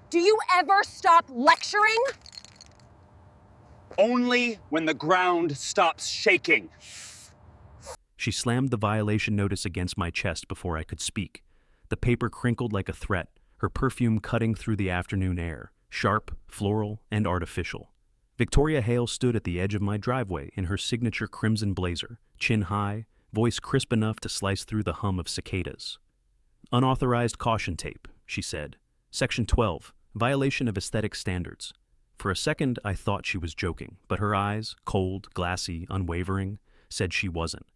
Do you ever stop lecturing? Only when the ground stops shaking. She slammed the violation notice against my chest before I could speak. The paper crinkled like a threat, her perfume cutting through the afternoon air, sharp, floral, and artificial. Victoria Hale stood at the edge of my driveway in her signature crimson blazer, chin high, voice crisp enough to slice through the hum of cicadas. "Unauthorized caution tape," she said. "Section 12, violation of aesthetic standards." For a second, I thought she was joking, but her eyes, cold, glassy, unwavering, said she wasn't.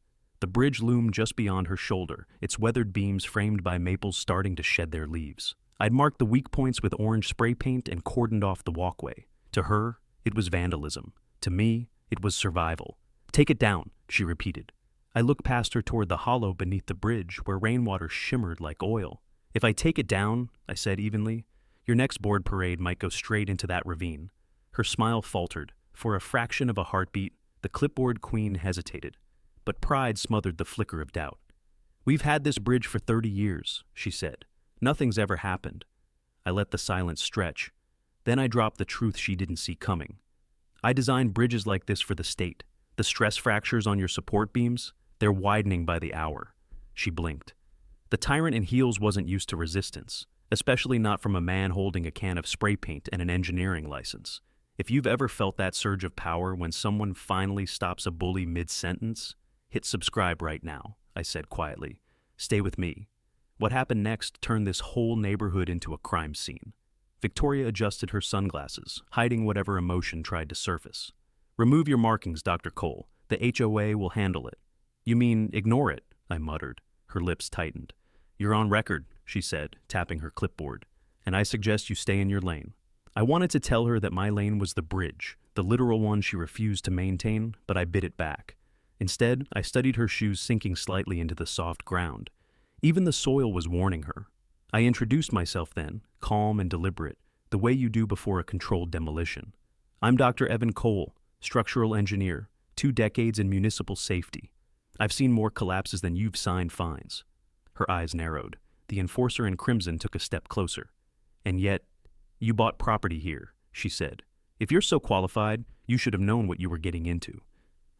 The bridge loomed just beyond her shoulder, its weathered beams framed by maples starting to shed their leaves. I'd marked the weak points with orange spray paint and cordoned off the walkway. To her, it was vandalism. To me, it was survival. "Take it down," she repeated. I looked past her toward the hollow beneath the bridge where rainwater shimmered like oil. "If I take it down," I said evenly, "your next board parade might go straight into that ravine." Her smile faltered. For a fraction of a heartbeat, the clipboard queen hesitated. But pride smothered the flicker of doubt. "We've had this bridge for 30 years, she said. "Nothing's ever happened." I let the silence stretch. Then I dropped the truth she didn't see coming. "I designed bridges like this for the state. The stress fractures on your support beams, they're widening by the hour." She blinked. The tyrant in heels wasn't used to resistance, especially not from a man holding a can of spray paint and an engineering license. If you've ever felt that surge of power when someone finally stops a bully mid-sentence, hit subscribe right now, I said quietly. Stay with me. What happened next turned this whole neighborhood into a crime scene. Victoria adjusted her sunglasses, hiding whatever emotion tried to surface. "Remove your markings, Dr. Cole. The HOA will handle it." "You mean ignore it?" I muttered. Her lips tightened. "You're on record," she said, tapping her clipboard, "and I suggest you stay in your lane." I wanted to tell her that my lane was the bridge, the literal one she refused to maintain, but I bit it back. Instead, I studied her shoes sinking slightly into the soft ground. Even the soil was warning her. I introduced myself then, calm and deliberate, the way you do before a controlled demolition. "I'm Dr. Evan Cole, structural engineer, 2 decades in municipal safety. I've seen more collapses than you've signed fines." Her eyes narrowed. The enforcer in crimson took a step closer. "And yet, you bought property here," she said. "If you're so qualified, you should have known what you were getting into."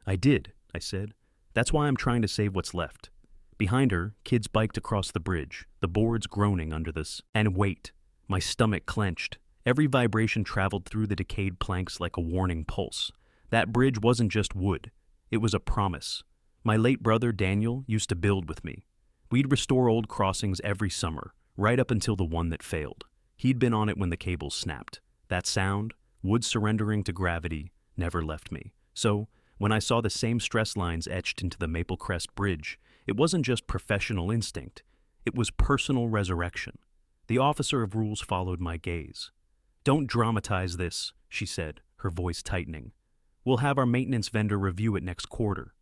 "I did," I said. "That's why I'm trying to save what's left." Behind her, kids biked across the bridge, the boards groaning under this. And wait, my stomach clenched. Every vibration traveled through the decayed planks like a warning pulse. That bridge wasn't just wood. It was a promise. My late brother, Daniel, used to build with me. We'd restore old crossings every summer, right up until the one that failed. He'd been on it when the cables snapped. That sound, wood surrendering to gravity, never left me. So, when I saw the same stress lines etched into the Maple Crest Bridge, it wasn't just professional instinct. It was personal resurrection. The officer of rules followed my gaze. "Don't dramatize this," she said, her voice tightening. "We'll have our maintenance vendor review it next quarter."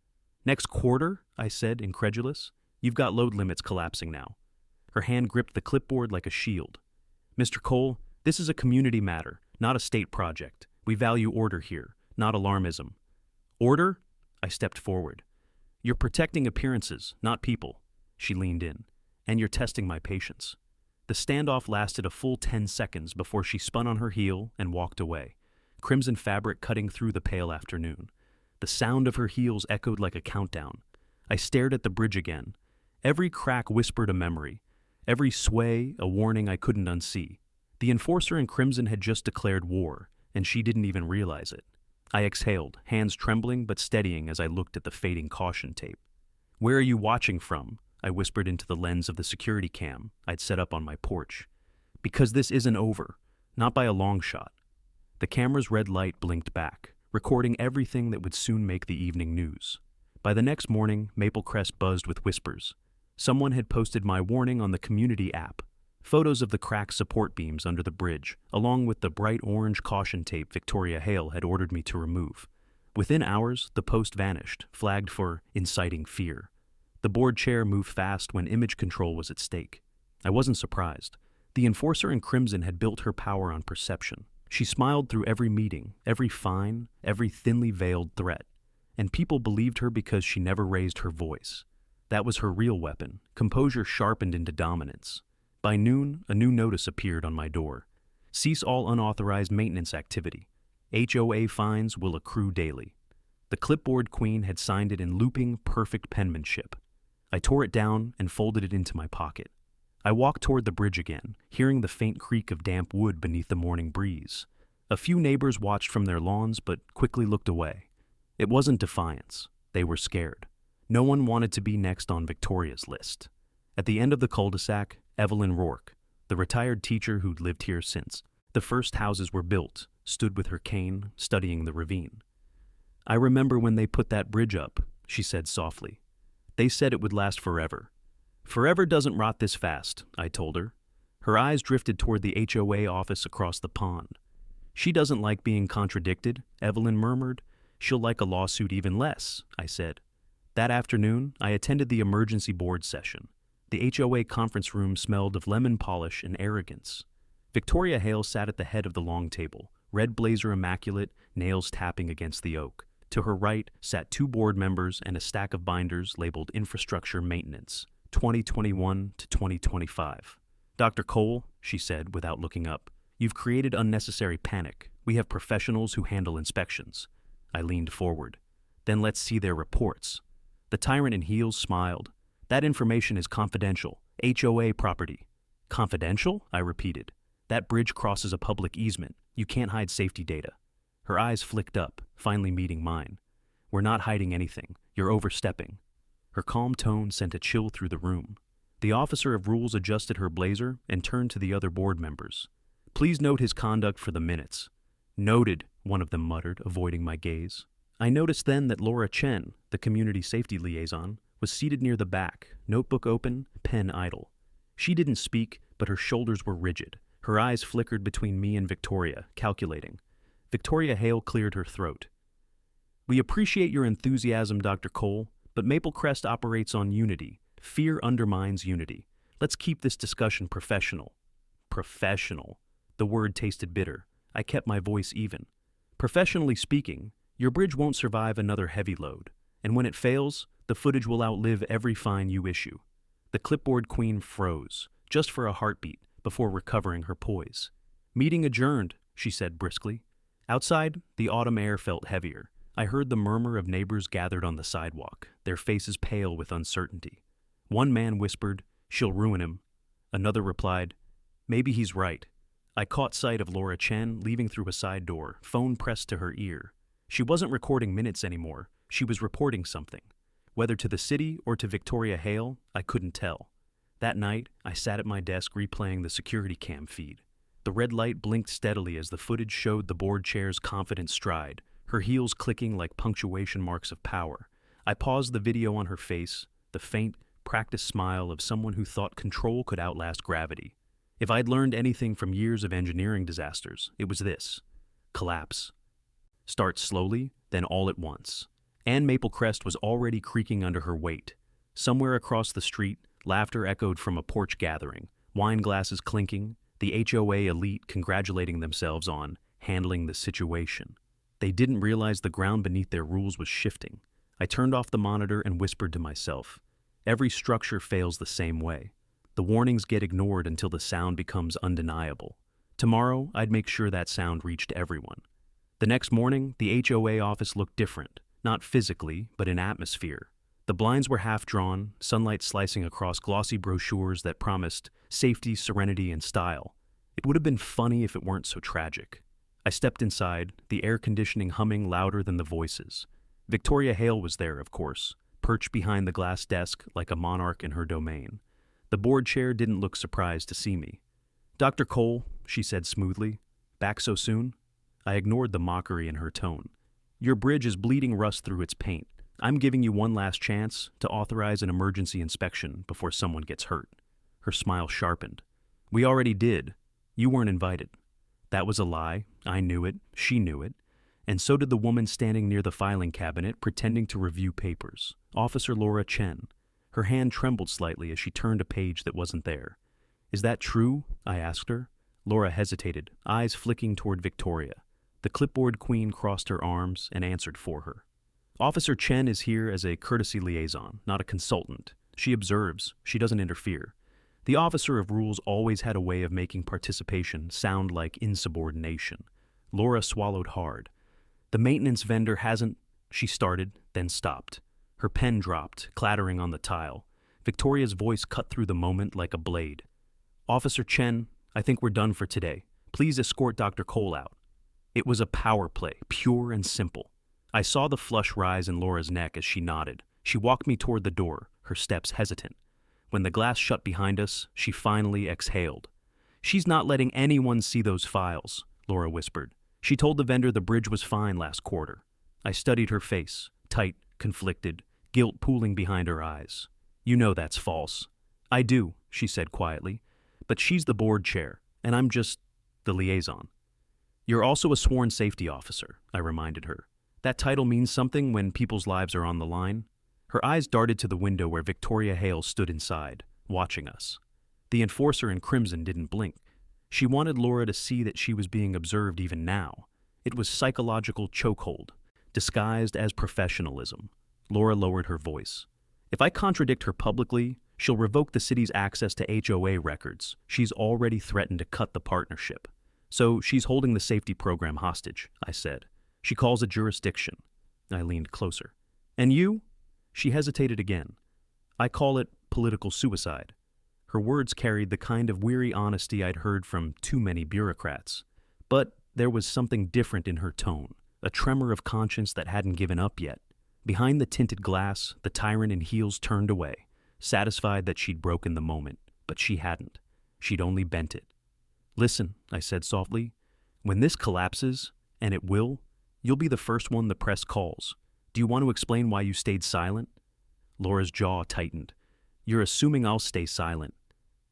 "Next quarter?" I said, incredulous. "You've got load limits collapsing now." Her hand gripped the clipboard like a shield. "Mr. Cole, this is a community matter, not a state project. We value order here, not alarmism." "Order?" I stepped forward. "You're protecting appearances, not people." She leaned in. "And you're testing my patience." The standoff lasted a full 10 seconds before she spun on her heel and walked away, crimson fabric cutting through the pale afternoon. The sound of her heels echoed like a countdown. I stared at the bridge again. Every crack whispered a memory. Every sway, a warning I couldn't unsee. The enforcer in crimson had just declared war, and she didn't even realize it. I exhaled, hands trembling but steadying as I looked at the fading caution tape. "Where are you watching from?" I whispered into the lens of the security cam I'd set up on my porch. "Because this isn't over, not by a long shot." The camera's red light blinked back, recording everything that would soon make the evening news. By the next morning, Maple Crest buzzed with whispers. Someone had posted my warning on the community app, photos of the cracked support beams under the bridge, along with the bright orange caution tape Victoria Hale had ordered me to remove. Within hours, the post vanished, flagged for inciting fear. The board chair moved fast when image control was at stake. I wasn't surprised. The enforcer in crimson had built her power on perception. She smiled through every meeting, every fine, every thinly veiled threat. And people believed her because she never raised her voice. That was her real weapon, composure sharpened into dominance. By noon, a new notice appeared on my door. Cease all unauthorized maintenance activity. HOA fines will accrue daily. The clipboard queen had signed it in looping, perfect penmanship. I tore it down and folded it into my pocket. I walked toward the bridge again, hearing the faint creak of damp wood beneath the morning breeze. A few neighbors watched from their lawns but quickly looked away. It wasn't defiance. They were scared. No one wanted to be next on Victoria's list. At the end of the cul-de-sac, Evelyn Rourke, the retired teacher who'd lived here since the first houses were built, stood with her cane, studying the ravine. "I remember when they put that bridge up," she said softly. "They said it would last forever." "Forever doesn't rot this fast," I told her. Her eyes drifted toward the HOA office across the pond. "She doesn't like being contradicted," Evelyn murmured. "She'll like a lawsuit even less," I said. That afternoon, I attended the emergency board session. The HOA conference room smelled of lemon polish and arrogance. Victoria Hale sat at the head of the long table, red blazer immaculate, nails tapping against the oak. To her right sat 2 board members and a stack of binders labeled Infrastructure Maintenance, 2021 to 2025. "Dr. Cole," she said without looking up, "you've created unnecessary panic. We have professionals who handle inspections." I leaned forward. "Then let's see their reports." The tyrant in heels smiled. "That information is confidential. HOA property." "Confidential?" I repeated. "That bridge crosses a public easement. You can't hide safety data." Her eyes flicked up, finally meeting mine. "We're not hiding anything. You're overstepping." Her calm tone sent a chill through the room. The officer of rules adjusted her blazer and turned to the other board members. "Please note his conduct for the minutes." "Noted," one of them muttered, avoiding my gaze. I noticed then that Laura Chen, the community safety liaison, was seated near the back, notebook open, pen idle. She didn't speak, but her shoulders were rigid. Her eyes flickered between me and Victoria, calculating. Victoria Hale cleared her throat. "We appreciate your enthusiasm, Dr. Cole, but Maple Crest operates on unity. Fear undermines unity. Let's keep this discussion professional." Professional. The word tasted bitter. I kept my voice even. "Professionally speaking, your bridge won't survive another heavy load, and when it fails, the footage will outlive every fine you issue." The clipboard queen froze, just for a heartbeat, before recovering her poise. "Meeting adjourned," she said briskly. Outside, the autumn air felt heavier. I heard the murmur of neighbors gathered on the sidewalk, their faces pale with uncertainty. One man whispered, "She'll ruin him." Another replied, "Maybe he's right." I caught sight of Laura Chen leaving through a side door, phone pressed to her ear. She wasn't recording minutes anymore. She was reporting something. Whether to the city or to Victoria Hale, I couldn't tell. That night, I sat at my desk replaying the security cam feed. The red light blinked steadily as the footage showed the board chair's confident stride, her heels clicking like punctuation marks of power. I paused the video on her face, the faint, practiced smile of someone who thought control could outlast gravity. If I'd learned anything from years of engineering disasters, it was this: collapse. Start slowly, then all at once. Ann Maple Crest was already creaking under her weight. Somewhere across the street, laughter echoed from a porch gathering, wine glasses clinking, the HOA elite congratulating themselves on handling the situation. They didn't realize the ground beneath their rules was shifting. I turned off the monitor and whispered to myself, every structure fails the same way. The warnings get ignored until the sound becomes undeniable. Tomorrow, I'd make sure that sound reached everyone. The next morning, the HOA office looked different, not physically, but in atmosphere. The blinds were half drawn, sunlight slicing across glossy brochures that promised safety, serenity, and style. It would have been funny if it weren't so tragic. I stepped inside, the air conditioning humming louder than the voices. Victoria Hale was there, of course, perched behind the glass desk like a monarch in her domain. The board chair didn't look surprised to see me. "Dr. Cole," she said smoothly, "back so soon?" I ignored the mockery in her tone. "Your bridge is bleeding rust through its paint. I'm giving you one last chance to authorize an emergency inspection before someone gets hurt." Her smile sharpened. "We already did. You weren't invited." That was a lie. I knew it. She knew it. And so did the woman standing near the filing cabinet pretending to review papers, Officer Laura Chen. Her hand trembled slightly as she turned a page that wasn't there. "Is that true?" I asked her. Laura hesitated, eyes flicking toward Victoria. The clipboard queen crossed her arms and answered for her. "Officer Chen is here as a courtesy liaison, not a consultant. She observes. She doesn't interfere. The officer of rules always had a way of making participation sound like insubordination. Laura swallowed hard. The maintenance vendor hasn't... She started, then stopped. Her pen dropped, clattering on the tile. Victoria's voice cut through the moment like a blade. Officer Chen, I think we're done for today. Please escort Dr. Cole out. It was a power play, pure and simple. I saw the flush rise in Laura's neck as she nodded. She walked me toward the door, her steps hesitant. When the glass shut behind us, she finally exhaled. She's not letting anyone see those files, Laura whispered. She told the vendor the bridge was fine last quarter. I studied her face, tight, conflicted, guilt pooling behind her eyes. You know that's false. I do, she said quietly. But she's the board chair, and I'm just the liaison. You're also a sworn safety officer, I reminded her. That title means something when people's lives are on the line. Her eyes darted to the window where Victoria Hale stood inside, watching us. The enforcer in crimson didn't blink. She wanted Laura to see that she was being observed even now. It was psychological chokehold, disguised as professionalism. Laura lowered her voice. If I contradict her publicly, she'll revoke the city's access to HOA records. She's already threatened to cut the partnership. So she's holding the safety program hostage, I said. She calls it jurisdiction. I leaned closer. And you? She hesitated again. I call it political suicide. Her words carried the kind of weary honesty I'd heard from too many bureaucrats. But there was something different in her tone, a tremor of conscience that hadn't given up yet. Behind the tinted glass, the tyrant in heels turned away, satisfied that she'd broken the moment, but she hadn't. She'd only bent it. Listen, I said softly, when this collapses, and it will, you'll be the first one the press calls. Do you want to explain why you stayed silent? Laura's jaw tightened. You're assuming I'll stay silent.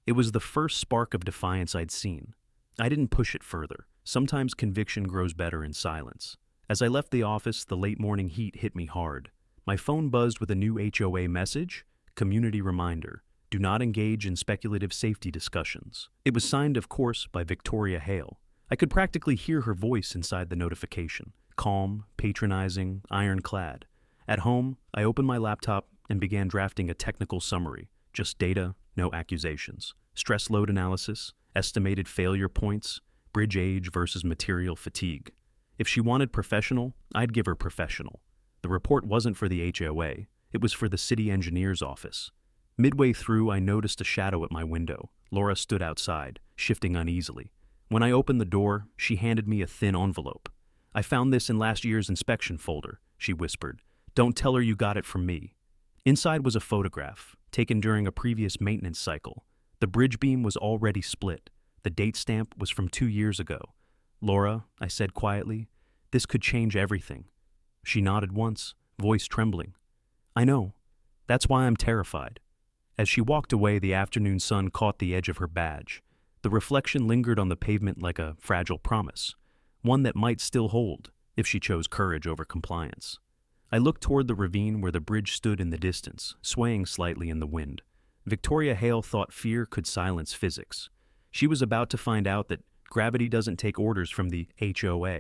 It was the first spark of defiance I'd seen. I didn't push it further. Sometimes conviction grows better in silence. As I left the office, the late morning heat hit me hard. My phone buzzed with a new HOA message, community reminder. Do not engage in speculative safety discussions. It was signed, of course, by Victoria Hale. I could practically hear her voice inside the notification. Calm, patronizing, ironclad. At home, I opened my laptop and began drafting a technical summary. Just data, no accusations. Stress load analysis, estimated failure points, bridge age versus material fatigue. If she wanted professional, I'd give her professional. The report wasn't for the HOA. It was for the city engineer's office. Midway through, I noticed a shadow at my window. Laura stood outside, shifting uneasily. When I opened the door, she handed me a thin envelope. I found this in last year's inspection folder, she whispered. Don't tell her you got it from me. Inside was a photograph, taken during a previous maintenance cycle. The bridge beam was already split. The date stamp was from 2 years ago. Laura, I said quietly, this could change everything. She nodded once, voice trembling. I know. That's why I'm terrified. As she walked away, the afternoon sun caught the edge of her badge. The reflection lingered on the pavement like a fragile promise, one that might still hold if she chose courage over compliance. I looked toward the ravine where the bridge stood in the distance, swaying slightly in the wind. Victoria Hale thought fear could silence physics. She was about to find out that gravity doesn't take orders from the HOA.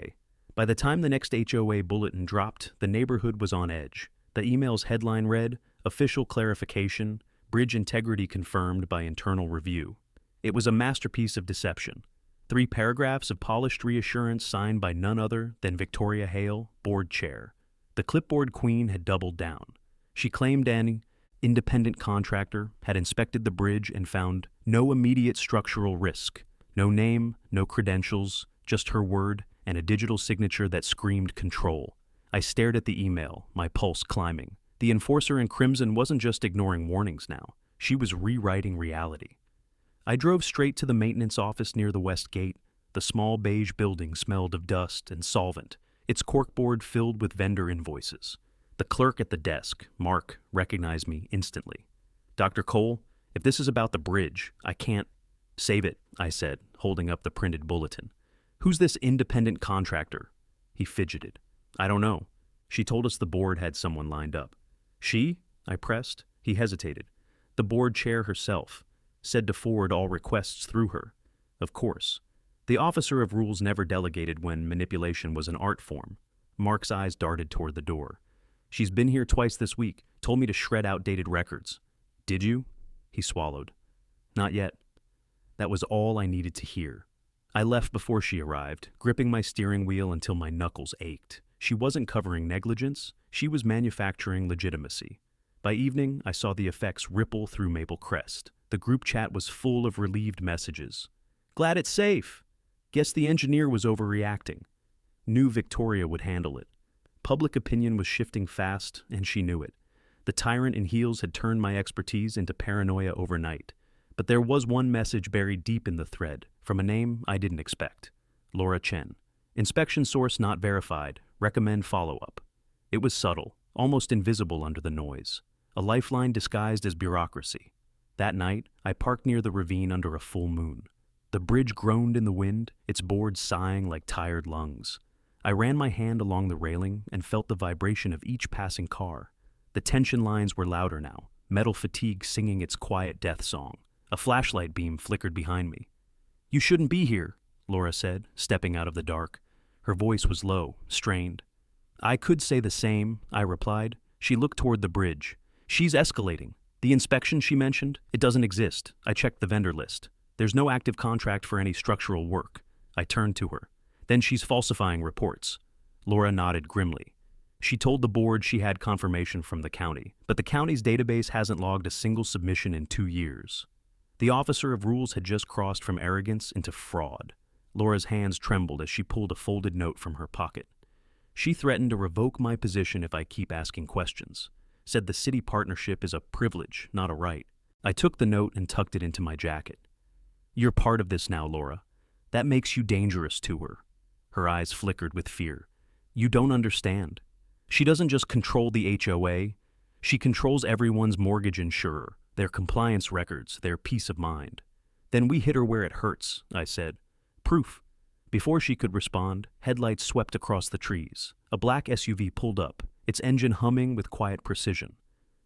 By the time the next HOA bulletin dropped, the neighborhood was on edge. The email's headline read, "Official clarification, bridge integrity confirmed by internal review." It was a masterpiece of deception. 3 paragraphs of polished reassurance signed by none other than Victoria Hale, board chair. The clipboard queen had doubled down. She claimed an independent contractor had inspected the bridge and found no immediate structural risk. No name, no credentials, just her word and a digital signature that screamed control. I stared at the email, my pulse climbing. The enforcer in crimson wasn't just ignoring warnings now. She was rewriting reality. I drove straight to the maintenance office near the west gate. The small beige building smelled of dust and solvent, its corkboard filled with vendor invoices. The clerk at the desk, Mark, recognized me instantly. Dr. Cole, if this is about the bridge, I can't... Save it, I said, holding up the printed bulletin. Who's this independent contractor? He fidgeted. I don't know. She told us the board had someone lined up. She? I pressed. He hesitated. The board chair herself. Said to forward all requests through her. Of course. The officer of rules never delegated when manipulation was an art form. Mark's eyes darted toward the door. She's been here twice this week, told me to shred outdated records. Did you? He swallowed. Not yet. That was all I needed to hear. I left before she arrived, gripping my steering wheel until my knuckles ached. She wasn't covering negligence, she was manufacturing legitimacy. By evening, I saw the effects ripple through Maple Crest. The group chat was full of relieved messages. Glad it's safe. Guess the engineer was overreacting. Knew Victoria would handle it. Public opinion was shifting fast, and she knew it. The tyrant in heels had turned my expertise into paranoia overnight. But there was one message buried deep in the thread, from a name I didn't expect. Laura Chen. Inspection source not verified. Recommend follow-up. It was subtle, almost invisible under the noise. A lifeline disguised as bureaucracy. That night, I parked near the ravine under a full moon. The bridge groaned in the wind, its boards sighing like tired lungs. I ran my hand along the railing and felt the vibration of each passing car. The tension lines were louder now, metal fatigue singing its quiet death song. A flashlight beam flickered behind me. You shouldn't be here, Laura said, stepping out of the dark. Her voice was low, strained. I could say the same, I replied. She looked toward the bridge. She's escalating. The inspection she mentioned, it doesn't exist. I checked the vendor list. There's no active contract for any structural work. I turned to her. Then she's falsifying reports. Laura nodded grimly. She told the board she had confirmation from the county, but the county's database hasn't logged a single submission in 2 years. The officer of rules had just crossed from arrogance into fraud. Laura's hands trembled as she pulled a folded note from her pocket. She threatened to revoke my position if I keep asking questions. Said the city partnership is a privilege, not a right. I took the note and tucked it into my jacket. You're part of this now, Laura. That makes you dangerous to her. Her eyes flickered with fear. You don't understand. She doesn't just control the HOA. She controls everyone's mortgage insurer, their compliance records, their peace of mind. Then we hit her where it hurts, I said. Proof. Before she could respond, headlights swept across the trees. A black SUV pulled up, its engine humming with quiet precision.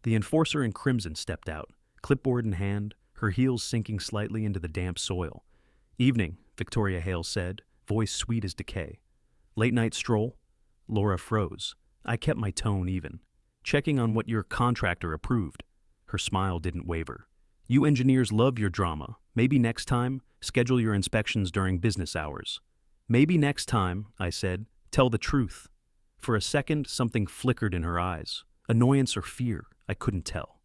The enforcer in crimson stepped out, clipboard in hand, her heels sinking slightly into the damp soil. Evening, Victoria Hale said, voice sweet as decay. Late night stroll? Laura froze. I kept my tone even. Checking on what your contractor approved. Her smile didn't waver. You engineers love your drama. Maybe next time, schedule your inspections during business hours. Maybe next time, I said, tell the truth. For a second, something flickered in her eyes. Annoyance or fear, I couldn't tell.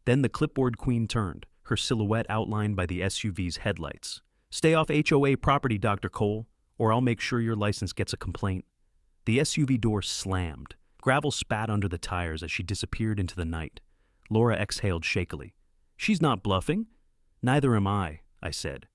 Then the clipboard queen turned, her silhouette outlined by the SUV's headlights. Stay off HOA property, Dr. Cole, or I'll make sure your license gets a complaint. The SUV door slammed. Gravel spat under the tires as she disappeared into the night. Laura exhaled shakily. She's not bluffing. Neither am I said.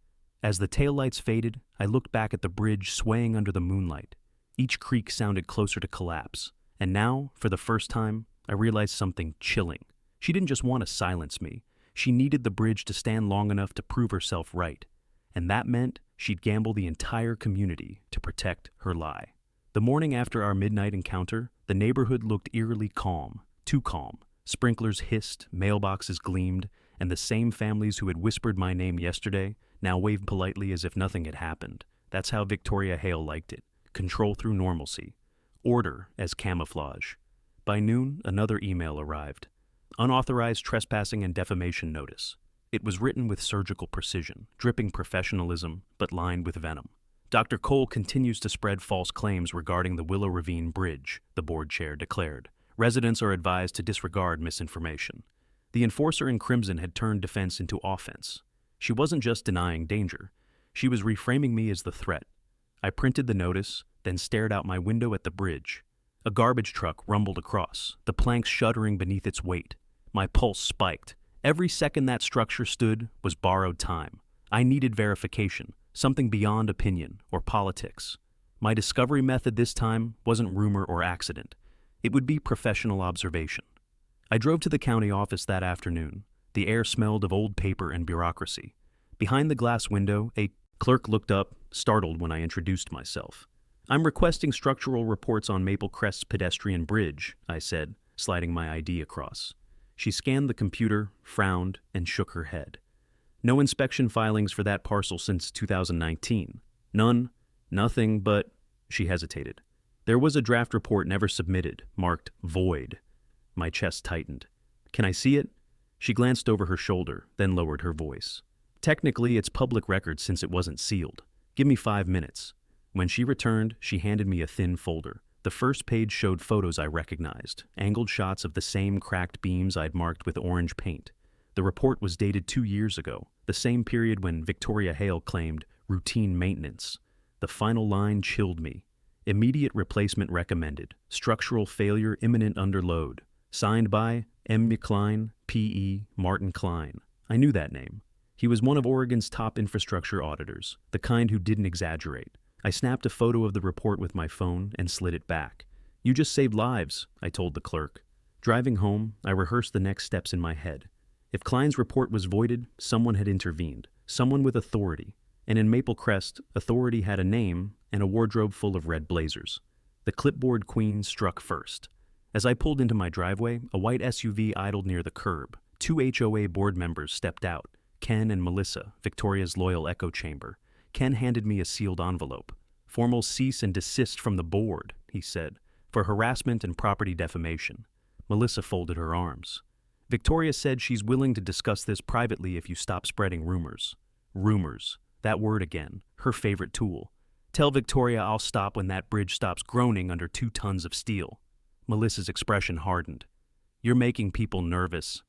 As the taillights faded, I looked back at the bridge swaying under the moonlight. Each creak sounded closer to collapse. And now, for the first time, I realized something chilling. She didn't just want to silence me. She needed the bridge to stand long enough to prove herself right. And that meant she'd gamble the entire community to protect her lie. The morning after our midnight encounter, the neighborhood looked eerily calm, too calm. Sprinklers hissed, mailboxes gleamed, and the same families who had whispered my name yesterday now waved politely as if nothing had happened. That's how Victoria Hale liked it. Control through normalcy. Order as camouflage. By noon, another email arrived. Unauthorized trespassing and defamation notice. It was written with surgical precision, dripping professionalism, but lined with venom. Dr. Cole continues to spread false claims regarding the Willow Ravine Bridge, the board chair declared. Residents are advised to disregard misinformation. The enforcer in crimson had turned defense into offense. She wasn't just denying danger. She was reframing me as the threat. I printed the notice, then stared out my window at the bridge. A garbage truck rumbled across, the planks shuddering beneath its weight. My pulse spiked. Every second that structure stood was borrowed time. I needed verification, something beyond opinion or politics. My discovery method this time wasn't rumor or accident. It would be professional observation. I drove to the county office that afternoon. The air smelled of old paper and bureaucracy. Behind the glass window, a clerk looked up, startled when I introduced myself. I'm requesting structural reports on Maple Crest's pedestrian bridge, I said, sliding my ID across. She scanned the computer, frowned, and shook her head. No inspection filings for that parcel since 2019. None, nothing but... She hesitated. There was a draft report never submitted, marked void. My chest tightened. Can I see it? She glanced over her shoulder, then lowered her voice. Technically, it's public record since it wasn't sealed. Give me 5 minutes. When she returned, she handed me a thin folder. The first page showed photos I recognized, angled shots of the same cracked beams I'd marked with orange paint. The report was dated 2 years ago, the same period when Victoria Hale claimed routine maintenance. The final line chilled me. Immediate replacement recommended. Structural failure imminent under load. Signed by M. Klein, P.E. Martin Klein. I knew that name. He was one of Oregon's top infrastructure auditors, the kind who didn't exaggerate. I snapped a photo of the report with my phone and slid it back. You just saved lives, I told the clerk. Driving home, I rehearsed the next steps in my head. If Klein's report was voided, someone had intervened, someone with authority. And in Maple Crest, authority had a name and a wardrobe full of red blazers. The clipboard queen struck first. As I pulled into my driveway, a white SUV idled near the curb. 2 HOA board members stepped out, Ken and Melissa, Victoria's loyal echo chamber. Ken handed me a sealed envelope. Formal cease and desist from the board, he said, for harassment and property defamation. Melissa folded her arms. Victoria said she's willing to discuss this privately if you stop spreading rumors. Rumors. That word again, her favorite tool. Tell Victoria I'll stop when that bridge stops groaning under 2 tons of steel. Melissa's expression hardened. You're making people nervous.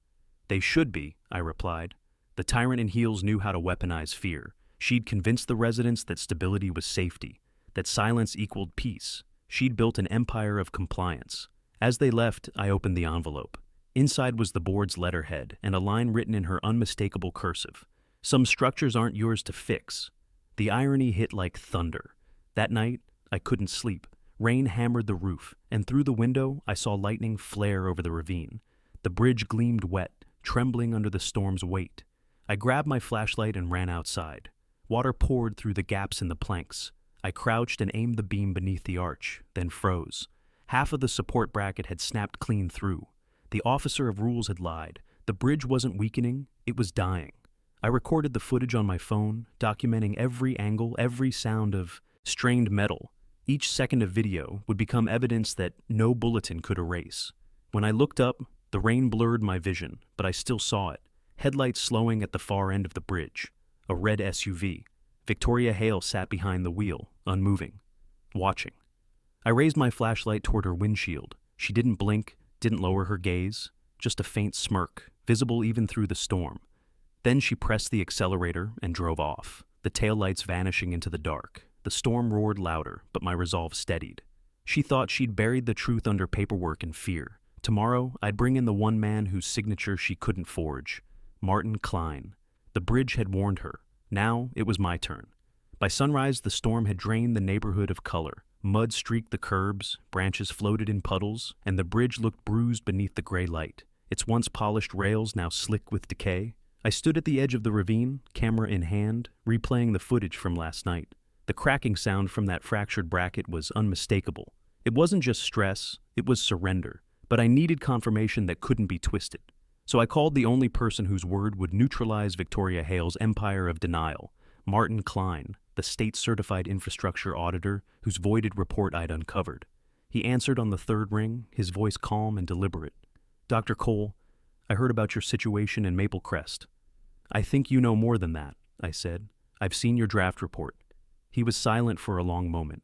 They should be, I replied. The tyrant in heels knew how to weaponize fear. She'd convinced the residents that stability was safety, that silence equaled peace. She'd built an empire of compliance. As they left, I opened the envelope. Inside was the board's letterhead and a line written in her unmistakable cursive. Some structures aren't yours to fix. The irony hit like thunder. That night, I couldn't sleep. Rain hammered the roof, and through the window, I saw lightning flare over the ravine. The bridge gleamed wet, trembling under the storm's weight. I grabbed my flashlight and ran outside. Water poured through the gaps in the planks. I crouched and aimed the beam beneath the arch, then froze. Half of the support bracket had snapped clean through. The officer of rules had lied. The bridge wasn't weakening, it was dying. I recorded the footage on my phone, documenting every angle, every sound of strained metal. Each second of video would become evidence that no bulletin could erase. When I looked up, the rain blurred my vision, but I still saw it. Headlights slowing at the far end of the bridge. A red SUV. Victoria Hale sat behind the wheel, unmoving, watching. I raised my flashlight toward her windshield. She didn't blink, didn't lower her gaze, just a faint smirk, visible even through the storm. Then she pressed the accelerator and drove off, the taillights vanishing into the dark. The storm roared louder, but my resolve steadied. She thought she'd buried the truth under paperwork and fear. Tomorrow, I'd bring in the one man whose signature she couldn't forge. Martin Klein. The bridge had warned her. Now it was my turn. By sunrise, the storm had drained the neighborhood of color. Mud streaked the curbs, branches floated in puddles, and the bridge looked bruised beneath the gray light, its once polished rails now slick with decay. I stood at the edge of the ravine, camera in hand, replaying the footage from last night. The cracking sound from that fractured bracket was unmistakable. It wasn't just stress, it was surrender. But I needed confirmation that couldn't be twisted. So I called the only person whose word would neutralize Victoria Hale's empire of denial, Martin Klein, the state-certified infrastructure auditor whose voided report I'd uncovered. He answered on the third ring, his voice calm and deliberate. Dr. Cole, I heard about your situation in Maple Crest. I think you know more than that, I said. I've seen your draft report. He was silent for a long moment.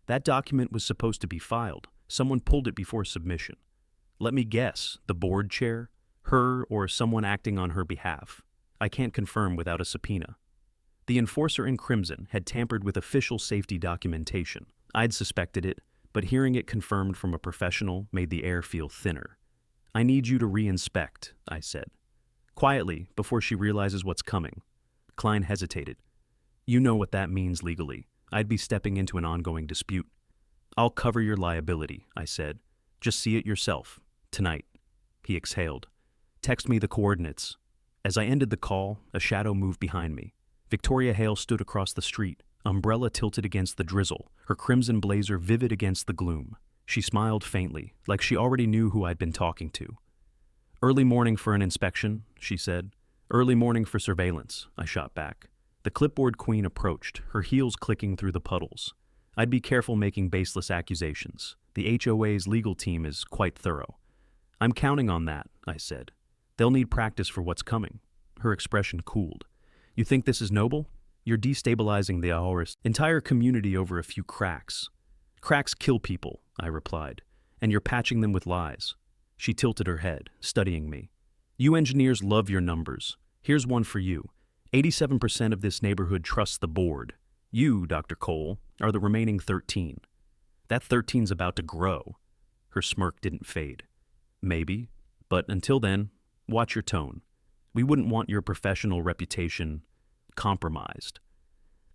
That document was supposed to be filed. Someone pulled it before submission. Let me guess, the board chair? Her or someone acting on her behalf. I can't confirm without a subpoena. The enforcer in crimson had tampered with official safety documentation. I'd suspected it, but hearing it confirmed from a professional made the air feel thinner. I need you to re-inspect, I said. Quietly, before she realizes what's coming. Klein hesitated. You know what that means legally. I'd be stepping into an ongoing dispute. I'll cover your liability, I said. Just see it yourself. Tonight. He exhaled. Text me the coordinates. As I ended the call, a shadow moved behind me. Victoria Hale stood across the street, umbrella tilted against the drizzle, her crimson blazer vivid against the gloom. She smiled faintly, like she already knew who I'd been talking to. Early morning for an inspection, she said. Early morning for surveillance, I shot back. The clipboard queen approached, her heels clicking through the puddles. I'd be careful making baseless accusations. The HOA's legal team is quite thorough. I'm counting on that, I said. They'll need practice for what's coming. Her expression cooled. You think this is noble? You're destabilizing the HOA's entire community over a few cracks. Cracks kill people, I replied, and you're patching them with lies. She tilted her head, studying me. You engineers love your numbers. Here's one for you. 87% of this neighborhood trusts the board. You, Dr. Cole, are the remaining 13. That 13's about to grow. Her smirk didn't fade. Maybe, but until then, watch your tone. We wouldn't want your professional reputation compromised.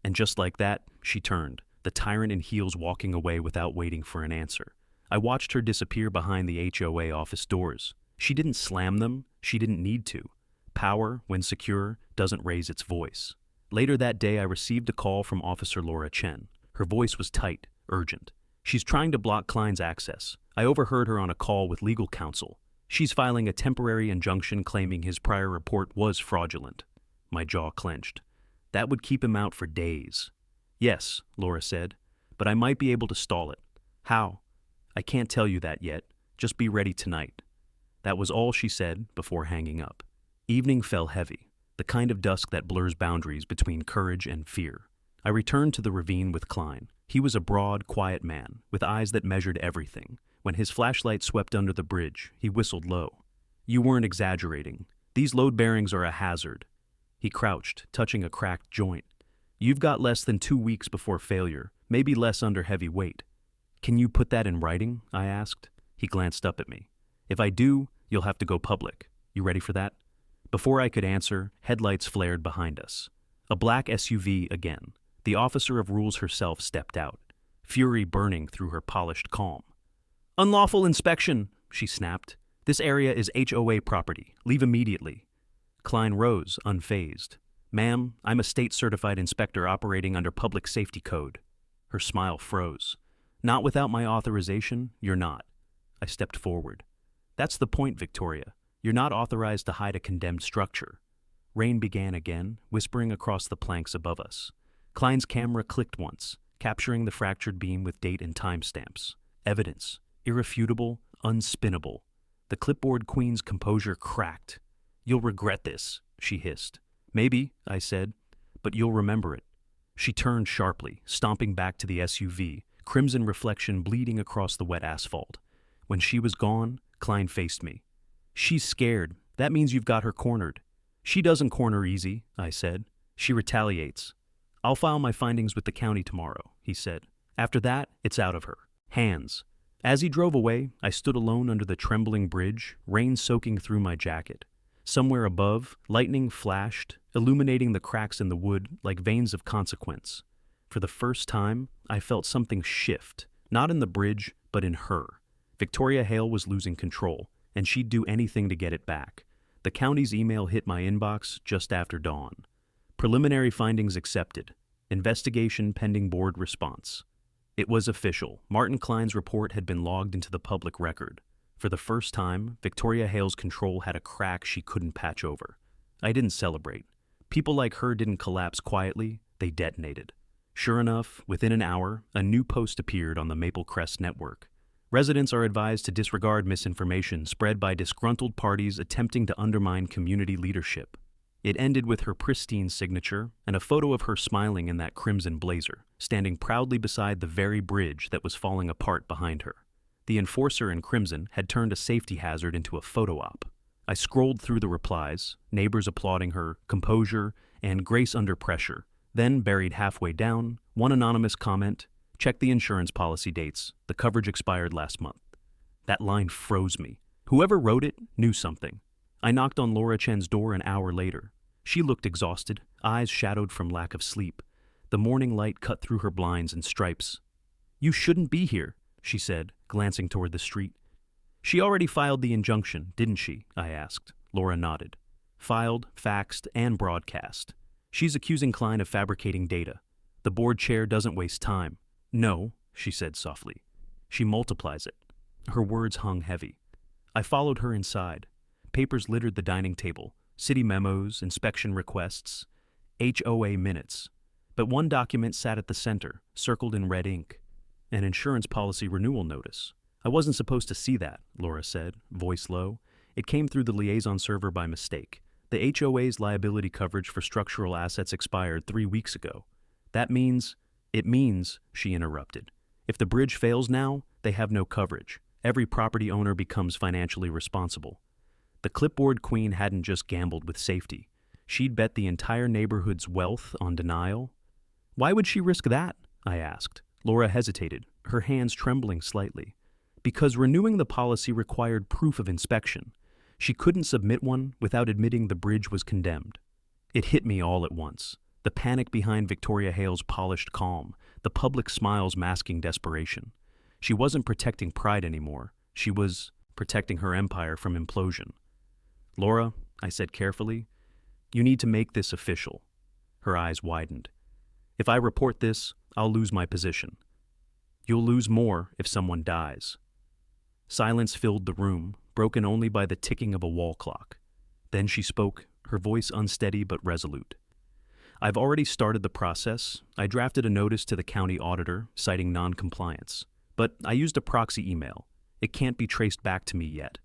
And just like that, she turned, the tyrant in heels walking away without waiting for an answer. I watched her disappear behind the HOA office doors. She didn't slam them, she didn't need to. Power, when secure, doesn't raise its voice. Later that day, I received a call from Officer Laura Chen. Her voice was tight, urgent. She's trying to block Klein's access. I overheard her on a call with legal counsel. She's filing a temporary injunction claiming his prior report was fraudulent. My jaw clenched. That would keep him out for days. Yes, Laura said, but I might be able to stall it. How? I can't tell you that yet. Just be ready tonight. That was all she said before hanging up. Evening fell heavy, the kind of dusk that blurs boundaries between courage and fear. I returned to the ravine with Klein. He was a broad, quiet man, with eyes that measured everything. When his flashlight swept under the bridge, he whistled low. You weren't exaggerating. These load bearings are a hazard. He crouched, touching a cracked joint. You've got less than 2 weeks before failure, maybe less under heavy weight. Can you put that in writing? I asked. He glanced up at me. If I do, you'll have to go public. You ready for that? Before I could answer, headlights flared behind us. A black SUV again. The officer of rules herself stepped out, fury burning through her polished calm. Unlawful inspection, she snapped. This area is HOA property. Leave immediately. Klein rose, unfazed. Ma'am, I'm a state-certified inspector operating under public safety code. Her smile froze. Not without my authorization, you're not. I stepped forward. That's the point, Victoria. You're not authorized to hide a condemned structure. Rain began again, whispering across the planks above us. Klein's camera clicked once, capturing the fractured beam with date and timestamps. Evidence. Irrefutable, unspinnable. The clipboard queen's composure cracked. You'll regret this, she hissed. Maybe, I said, but you'll remember it. She turned sharply, stomping back to the SUV, crimson reflection bleeding across the wet asphalt. When she was gone, Klein faced me. She's scared. That means you've got her cornered. She doesn't corner easy, I said. She retaliates. I'll file my findings with the county tomorrow, he said. After that, it's out of her. Hands. As he drove away, I stood alone under the trembling bridge, rain soaking through my jacket. Somewhere above, lightning flashed, illuminating the cracks in the wood like veins of consequence. For the first time, I felt something shift, not in the bridge, but in her. Victoria Hale was losing control, and she'd do anything to get it back. The county's email hit my inbox just after dawn. Preliminary findings accepted. Investigation pending board response. It was official. Martin Klein's report had been logged into the public record. For the first time, Victoria Hale's control had a crack she couldn't patch over. I didn't celebrate. People like her didn't collapse quietly, they detonated. Sure enough, within an hour, a new post appeared on the Maple Crest network. Residents are advised to disregard misinformation spread by disgruntled parties attempting to undermine community leadership. It ended with her pristine signature and a photo of her smiling in that crimson blazer, standing proudly beside the very bridge that was falling apart behind her. The enforcer in crimson had turned a safety hazard into a photo op. I scrolled through the replies, neighbors applauding her composure and grace under pressure. Then, buried halfway down, one anonymous comment, check the insurance policy dates. The coverage expired last month. That line froze me. Whoever wrote it knew something. I knocked on Laura Chen's door an hour later. She looked exhausted, eyes shadowed from lack of sleep. The morning light cut through her blinds and stripes. You shouldn't be here, she said, glancing toward the street. She already filed the injunction, didn't she? I asked. Laura nodded. Filed, faxed, and broadcast. She's accusing Klein of fabricating data. The board chair doesn't waste time. No, she said softly. She multiplies it. Her words hung heavy. I followed her inside. Papers littered the dining table. City memos, inspection requests, HOA minutes. But one document sat at the center, circled in red ink. An insurance policy renewal notice. I wasn't supposed to see that, Laura said, voice low. It came through the liaison server by mistake. The HOA's liability coverage for structural assets expired 3 weeks ago. It means, she interrupted. If the bridge fails now, they have no coverage. Every property owner becomes financially responsible. The clipboard queen hadn't just gambled with safety. She'd bet the entire neighborhood's wealth on denial. Why would she risk that? I asked. Laura hesitated, her hands trembling slightly. Because renewing the policy required proof of inspection. She couldn't submit one without admitting the bridge was condemned. It hit me all at once. The panic behind Victoria Hale's polished calm, the public smiles masking desperation. She wasn't protecting pride anymore. She was protecting her empire from implosion. Laura, I said carefully, you need to make this official. Her eyes widened. If I report this, I'll lose my position. You'll lose more if someone dies. Silence filled the room, broken only by the ticking of a wall clock. Then she spoke, her voice unsteady but resolute. I've already started the process. I drafted a notice to the county auditor citing non-compliance. But I used a proxy email. It can't be traced back to me yet.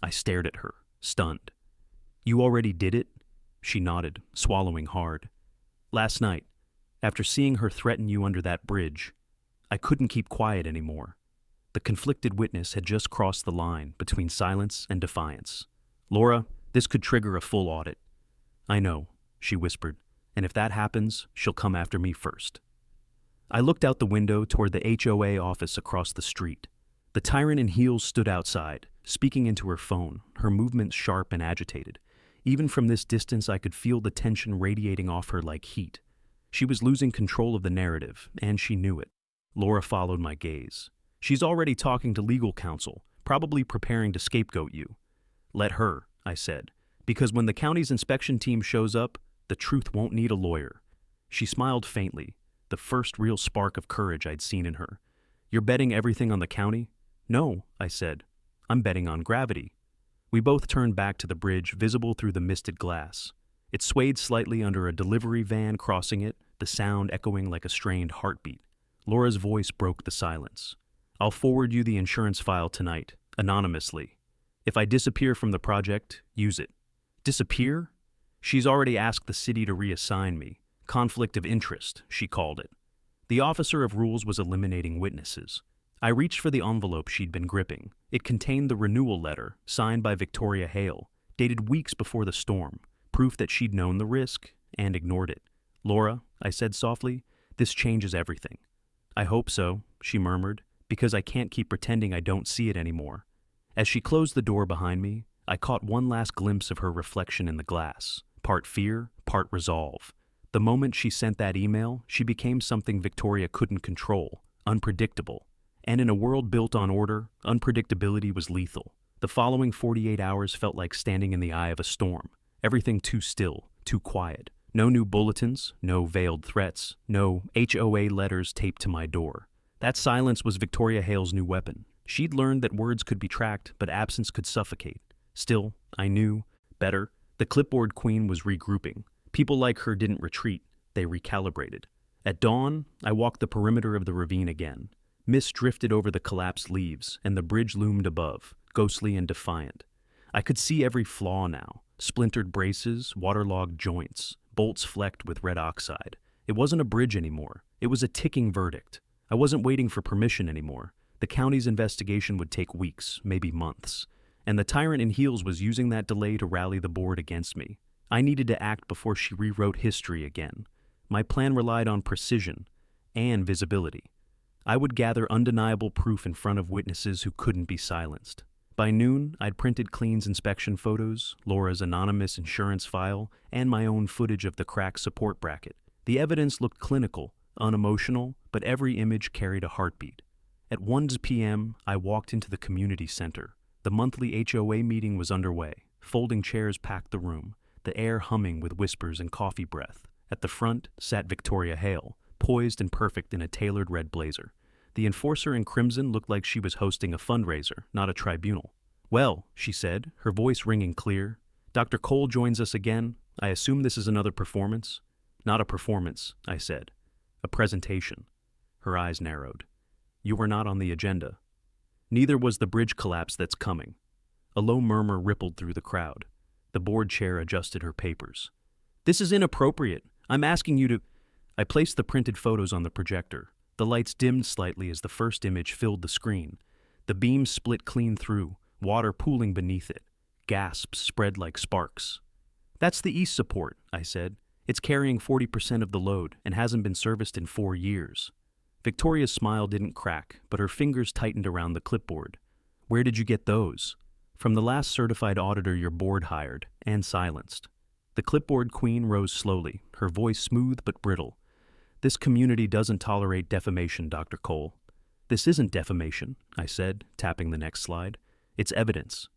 I stared at her, stunned. You already did it? She nodded, swallowing hard. Last night, after seeing her threaten you under that bridge, I couldn't keep quiet anymore. The conflicted witness had just crossed the line between silence and defiance. Laura, this could trigger a full audit. I know, she whispered, and if that happens, she'll come after me first. I looked out the window toward the HOA office across the street. The tyrant in heels stood outside, speaking into her phone, her movements sharp and agitated. Even from this distance, I could feel the tension radiating off her like heat. She was losing control of the narrative, and she knew it. Laura followed my gaze. She's already talking to legal counsel, probably preparing to scapegoat you. Let her, I said, because when the county's inspection team shows up, the truth won't need a lawyer. She smiled faintly, the first real spark of courage I'd seen in her. You're betting everything on the county? No, I said. I'm betting on gravity. We both turned back to the bridge, visible through the misted glass. It swayed slightly under a delivery van crossing it, the sound echoing like a strained heartbeat. Laura's voice broke the silence. I'll forward you the insurance file tonight, anonymously. If I disappear from the project, use it. Disappear? She's already asked the city to reassign me. Conflict of interest, she called it. The officer of rules was eliminating witnesses. I reached for the envelope she'd been gripping. It contained the renewal letter, signed by Victoria Hale, dated weeks before the storm, proof that she'd known the risk and ignored it. Laura, I said softly, this changes everything. I hope so, she murmured, because I can't keep pretending I don't see it anymore. As she closed the door behind me, I caught one last glimpse of her reflection in the glass, part fear, part resolve. The moment she sent that email, she became something Victoria couldn't control, unpredictable. And in a world built on order, unpredictability was lethal. The following 48 hours felt like standing in the eye of a storm. Everything too still, too quiet. No new bulletins, no veiled threats, no HOA letters taped to my door. That silence was Victoria Hale's new weapon. She'd learned that words could be tracked, but absence could suffocate. Still, I knew, better, the clipboard queen was regrouping. People like her didn't retreat, they recalibrated. At dawn, I walked the perimeter of the ravine again. Mist drifted over the collapsed leaves, and the bridge loomed above, ghostly and defiant. I could see every flaw now, splintered braces, waterlogged joints, bolts flecked with red oxide. It wasn't a bridge anymore. It was a ticking verdict. I wasn't waiting for permission anymore. The county's investigation would take weeks, maybe months. And the tyrant in heels was using that delay to rally the board against me. I needed to act before she rewrote history again. My plan relied on precision and visibility. I would gather undeniable proof in front of witnesses who couldn't be silenced. By noon, I'd printed Clean's inspection photos, Laura's anonymous insurance file, and my own footage of the cracked support bracket. The evidence looked clinical, unemotional, but every image carried a heartbeat. At 1 p.m., I walked into the community center. The monthly HOA meeting was underway. Folding chairs packed the room, the air humming with whispers and coffee breath. At the front sat Victoria Hale, poised and perfect in a tailored red blazer. The enforcer in crimson looked like she was hosting a fundraiser, not a tribunal. Well, she said, her voice ringing clear. Dr. Cole joins us again. I assume this is another performance? Not a performance, I said. A presentation. Her eyes narrowed. You were not on the agenda. Neither was the bridge collapse that's coming. A low murmur rippled through the crowd. The board chair adjusted her papers. This is inappropriate. I'm asking you to... I placed the printed photos on the projector. The lights dimmed slightly as the first image filled the screen. The beam split clean through, water pooling beneath it. Gasps spread like sparks. That's the east support, I said. It's carrying 40% of the load and hasn't been serviced in 4 years. Victoria's smile didn't crack, but her fingers tightened around the clipboard. Where did you get those? From the last certified auditor your board hired, and silenced. The clipboard queen rose slowly, her voice smooth but brittle. This community doesn't tolerate defamation, Dr. Cole. This isn't defamation, I said, tapping the next slide. It's evidence.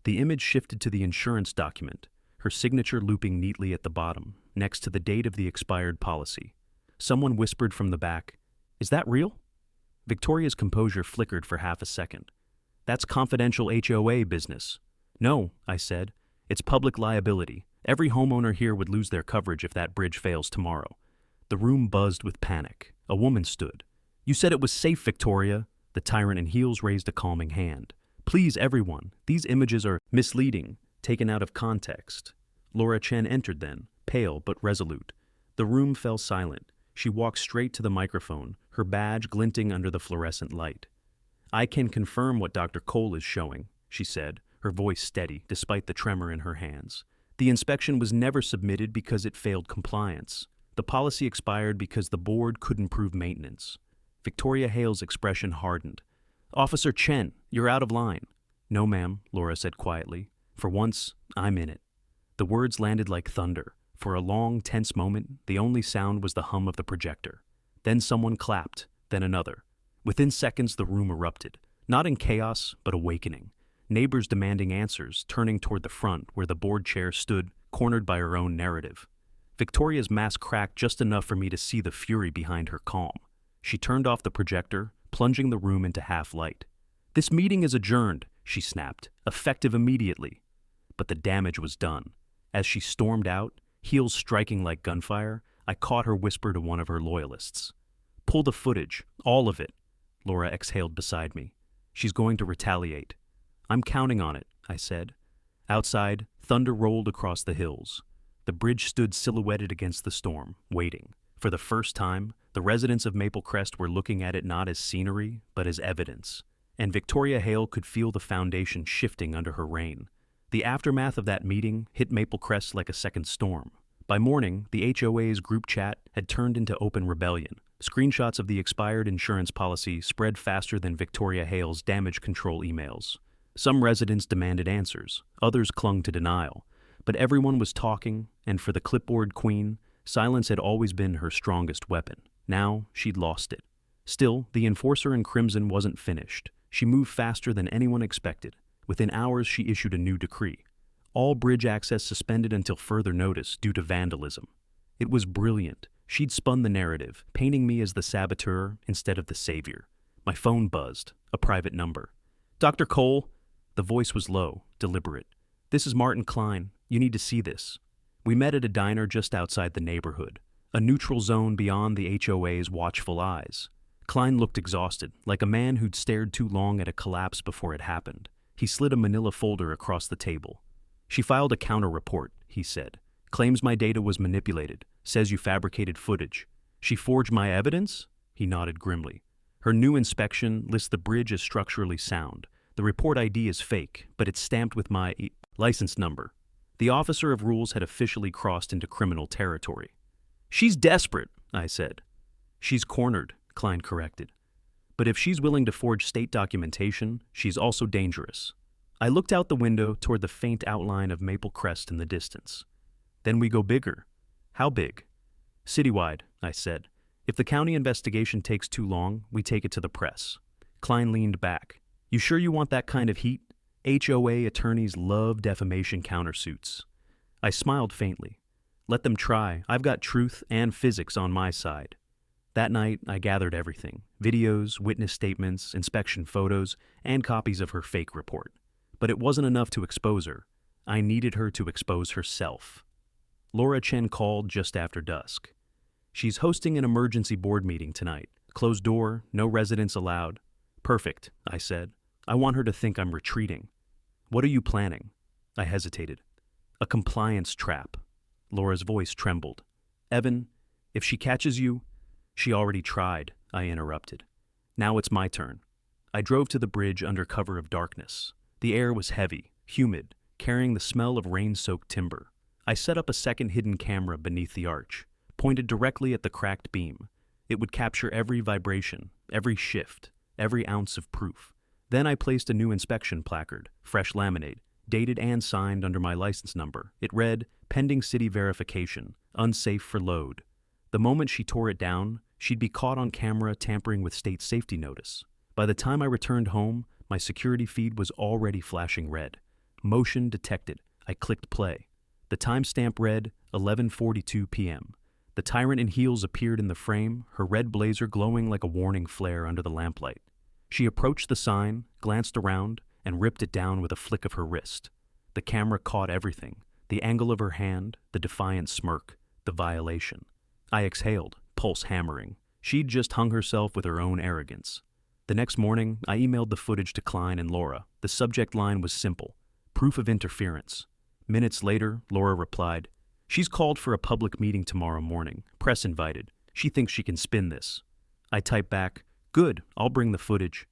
The image shifted to the insurance document, her signature looping neatly at the bottom, next to the date of the expired policy. Someone whispered from the back, "Is that real?" Victoria's composure flickered for half a second. "That's confidential HOA business." "No," I said. "It's public liability. Every homeowner here would lose their coverage if that bridge fails tomorrow." The room buzzed with panic. A woman stood. "You said it was safe, Victoria." The tyrant in heels raised a calming hand. "Please, everyone, these images are misleading, taken out of context." Laura Chen entered then, pale but resolute. The room fell silent. She walked straight to the microphone, her badge glinting under the fluorescent light. "I can confirm what Dr. Cole is showing," she said, her voice steady despite the tremor in her hands. "The inspection was never submitted because it failed compliance. The policy expired because the board couldn't prove maintenance." Victoria Hale's expression hardened. "Officer Chen, you're out of line." "No, ma'am," Laura said quietly. "For once, I'm in it." The words landed like thunder. For a long, tense moment, the only sound was the hum of the projector. Then someone clapped, then another. Within seconds, the room erupted. Not in chaos, but awakening. Neighbors demanding answers, turning toward the front where the board chair stood, cornered by her own narrative. Victoria's mask cracked just enough for me to see the fury behind her calm. She turned off the projector, plunging the room into half-light. "This meeting is adjourned," she snapped, effective immediately. But the damage was done. As she stormed out, heels striking like gunfire, I caught her whisper to one of her loyalists. "Pull the footage, all of it." Laura exhaled beside me. "She's going to retaliate." "I'm counting on it," I said. Outside, thunder rolled across the hills. The bridge stood silhouetted against the storm, waiting. For the first time, the residents of Maple Crest were looking at it not as scenery, but as evidence. And Victoria Hale could feel the foundation shifting under her reign. The aftermath of that meeting hit Maple Crest like a second storm. By morning, the HOA's group chat had turned into open rebellion. Screenshots of the expired insurance policy spread faster than Victoria Hale's damage control emails. Some residents demanded answers, others clung to denial. But everyone was talking, and for the clipboard queen, silence had always been her strongest weapon. Now, she'd lost it. Still, the enforcer in crimson wasn't finished. She moved faster than anyone expected. Within hours, she issued a new decree. All bridge access suspended until further notice due to vandalism. It was brilliant. She'd spun the narrative, painting me as the saboteur instead of the savior. My phone buzzed, a private number. "Dr. Cole?" The voice was low, deliberate. "This is Martin Klein. You need to see this." We met at a diner just outside the neighborhood, a neutral zone beyond the HOA's watchful eyes. Klein looked exhausted, like a man who'd stared too long at a collapse before it happened. He slid a manila folder across the table. "She filed a counter-report," he said. "Claims my data was manipulated. Says you fabricated footage." "She forged my evidence?" He nodded grimly. "Her new inspection lists the bridge as structurally sound. The report ID is fake, but it's stamped with my license number." The officer of rules had officially crossed into criminal territory. "She's desperate," I said. "She's cornered," Klein corrected. "But if she's willing to forge state documentation, she's also dangerous." I looked out the window toward the faint outline of Maple Crest in the distance. "Then we go bigger." "How big?" "Citywide," I said. "If the county investigation takes too long, we take it to the press." Klein leaned back. "You sure you want that kind of heat? HOA attorneys love defamation countersuits." I smiled faintly. "Let them try. I've got truth and physics on my side." That night, I gathered everything: videos, witness statements, inspection photos, and copies of her fake report. But it wasn't enough to expose her. I needed her to expose herself. Laura Chen called just after dusk. "She's hosting an emergency board meeting tonight. Closed door, no residents allowed." "Perfect," I said. "I want her to think I'm retreating." "What are you planning?" I hesitated. A compliance trap. Laura's voice trembled. Evan, if she catches you— She already tried, I interrupted. Now it's my turn. I drove to the bridge under cover of darkness. The air was heavy, humid, carrying the smell of rain-soaked timber. I set up a second hidden camera beneath the arch, pointed directly at the cracked beam. It would capture every vibration, every shift, every ounce of proof. Then I placed a new inspection placard, fresh laminate, dated and signed under my license number. It read, "Pending city verification, unsafe for load." The moment she tore it down, she'd be caught on camera tampering with state safety notice. By the time I returned home, my security feed was already flashing red. Motion detected. I clicked play. The timestamp read 11:42 p.m. The tyrant in heels appeared in the frame, her red blazer glowing like a warning flare under the lamplight. She approached the sign, glanced around, and ripped it down with a flick of her wrist. The camera caught everything: the angle of her hand, the defiant smirk, the violation. I exhaled, pulse hammering. She'd just hung herself with her own arrogance. The next morning, I emailed the footage to Klein and Laura. The subject line was simple: proof of interference. Minutes later, Laura replied, "She's called for a public meeting tomorrow morning. Press invited. She thinks she can spin this." I typed back, "Good, I'll bring the footage."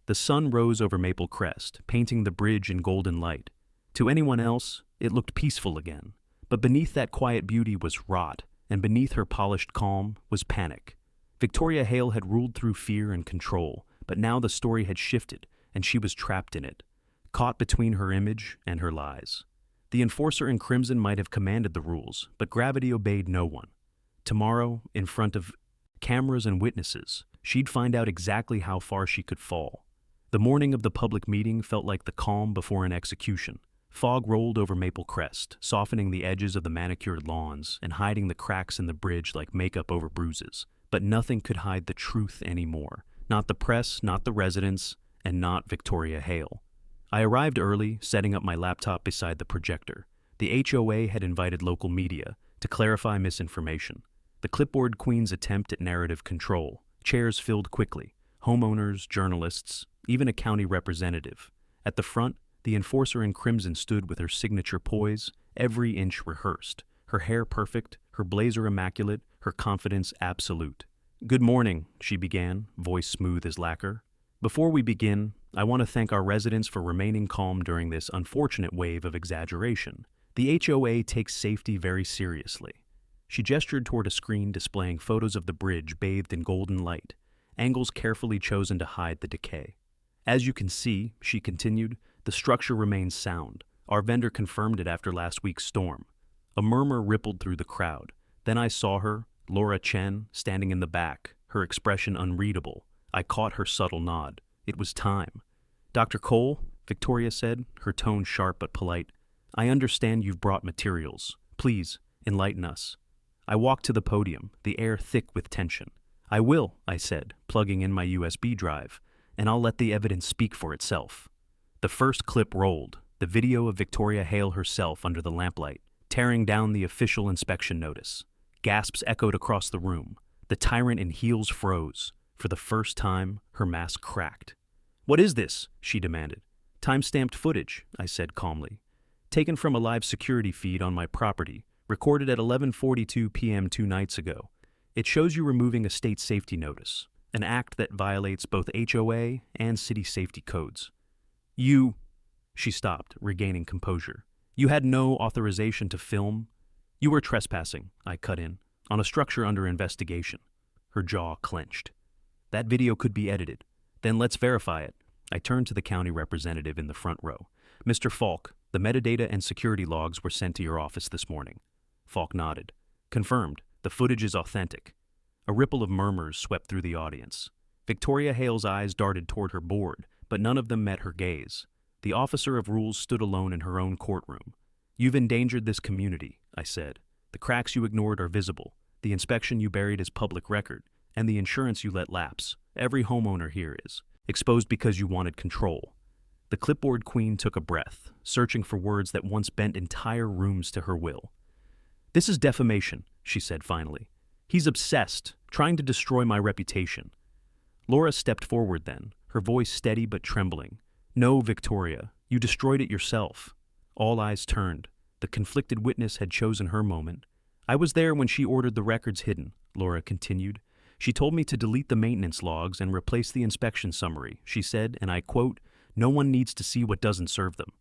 The sun rose over Maple Crest, painting the bridge in golden light. To anyone else, it looked peaceful again. But beneath that quiet beauty was rot, and beneath her polished calm was panic. Victoria Hale had ruled through fear and control, but now the story had shifted, and she was trapped in it, caught between her image and her lies. The enforcer in crimson might have commanded the rules, but gravity obeyed no one. Tomorrow, in front of cameras and witnesses, she'd find out exactly how far she could fall. The morning of the public meeting felt like the calm before an execution. Fog rolled over Maple Crest, softening the edges of the manicured lawns and hiding the cracks in the bridge like makeup over bruises. But nothing could hide the truth anymore. Not the press, not the residents, and not Victoria Hale. I arrived early, setting up my laptop beside the projector. The HOA had invited local media to clarify misinformation. The clipboard queen's attempt at narrative control. Chairs filled quickly. Homeowners, journalists, even a county representative. At the front, the enforcer in crimson stood with her signature poise, every inch rehearsed. Her hair perfect, her blazer immaculate, her confidence absolute. "Good morning," she began, voice smooth as lacquer. "Before we begin, I want to thank our residents for remaining calm during this unfortunate wave of exaggeration. The HOA takes safety very seriously." She gestured toward a screen displaying photos of the bridge bathed in golden light, angles carefully chosen to hide the decay. "As you can see," she continued, "the structure remains sound. Our vendor confirmed it after last week's storm." A murmur rippled through the crowd. Then I saw her, Laura Chen, standing in the back, her expression unreadable. I caught her subtle nod. It was time. "Dr. Cole," Victoria said, her tone sharp but polite, "I understand you've brought materials. Please, enlighten us." I walked to the podium, the air thick with tension. "I will," I said, plugging in my USB drive, "and I'll let the evidence speak for itself." The first clip rolled, the video of Victoria Hale herself under the lamplight, tearing down the official inspection notice. Gasps echoed across the room. The tyrant in heels froze. For the first time, her mask cracked. "What is this?" she demanded. "Time-stamped footage," I said calmly. "Taken from a live security feed on my property, recorded at 11:42 p.m. 2 nights ago. It shows you removing a state safety notice, an act that violates both HOA and city safety codes." "You—" She stopped, regaining composure. "You had no authorization to film?" "You were trespassing," I cut in, "on a structure under investigation." Her jaw clenched. "That video could be edited. Then let's verify it." I turned to the county representative in the front row. "Mr. Falk, the metadata and security logs were sent to your office this morning." Falk nodded. "Confirmed. The footage is authentic." A ripple of murmurs swept through the audience. Victoria Hale's eyes darted toward her board, but none of them met her gaze. The officer of rules stood alone in her own courtroom. "You've endangered this community," I said. "The cracks you ignored are visible. The inspection you buried is public record, and the insurance you let lapse. Every homeowner here is. Exposed because you wanted control." The clipboard queen took a breath, searching for words that once bent entire rooms to her will. "This is defamation," she said finally. "He's obsessed, trying to destroy my reputation." Laura stepped forward then, her voice steady but trembling. "No, Victoria, you destroyed it yourself." All eyes turned. The conflicted witness had chosen her moment. I was there when she ordered the records hidden, Laura continued. She told me to delete the maintenance logs and replace the inspection summary. She said, and I quote, "No one needs to see what doesn't serve them."